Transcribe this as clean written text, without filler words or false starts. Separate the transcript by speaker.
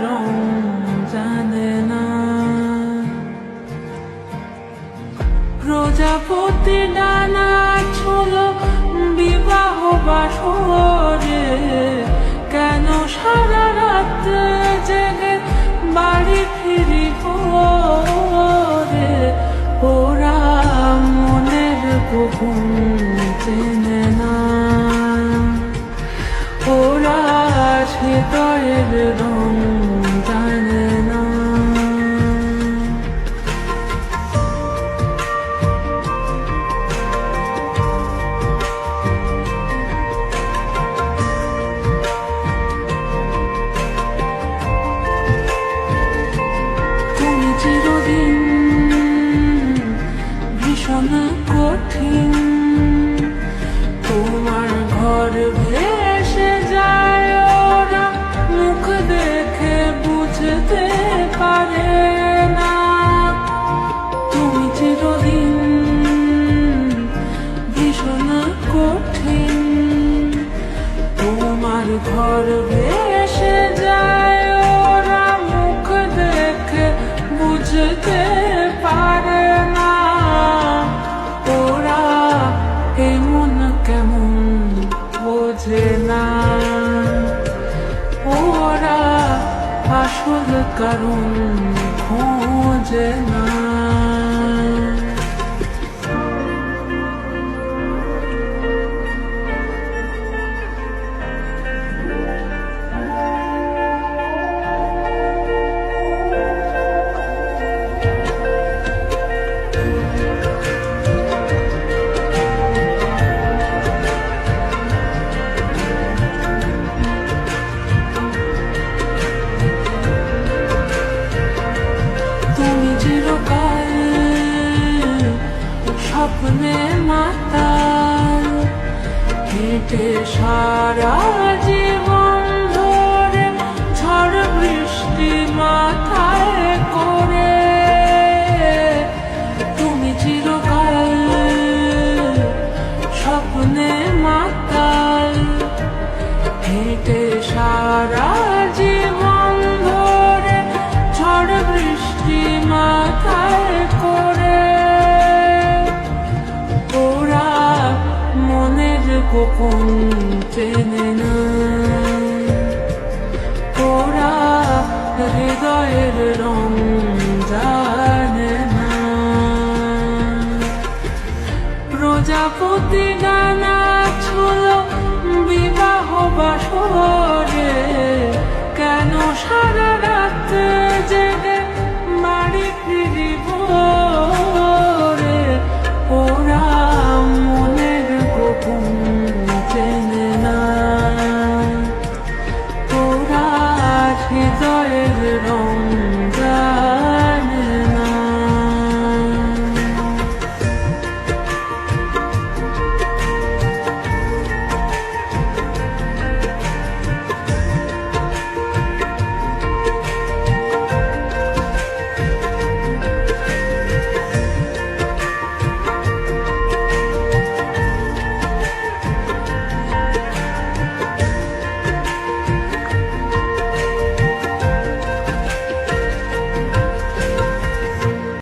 Speaker 1: রং জানে না। প্রজাপতি ডানা ছিল বিবাহ বাসরে, কেন সারা রাত জেগে বাড়ি ফিরি ভোরে। ওরা মনের গোপন চেনে না, ওরা হৃদয়ের রং জানে না। তুমি চিরদিন ভীষণ কঠিন, তোমার ঘর ভেসে যায়, ওরা মুখ দেখে বুঝতে পারে না। তুমি চিরদিন ভীষণ কঠিন, তোমার ঘর ভেসে যায়, ওরা মুখ দেখে বুঝতে পারে না। ওরা এই মন কেমন বোঝে না, ওরা আসল কারণ খোঁজে না। স্বপ্নে মাতাল হেঁটে সারা জীবন ধরে, ঝড় বৃষ্টি মাথায় করে। তুমি চিরকাল স্বপ্নে মাতাল হেঁটে সারা জীবন ধরে, ঝড় বৃষ্টি মাথায় করে। গোপন চেনে না,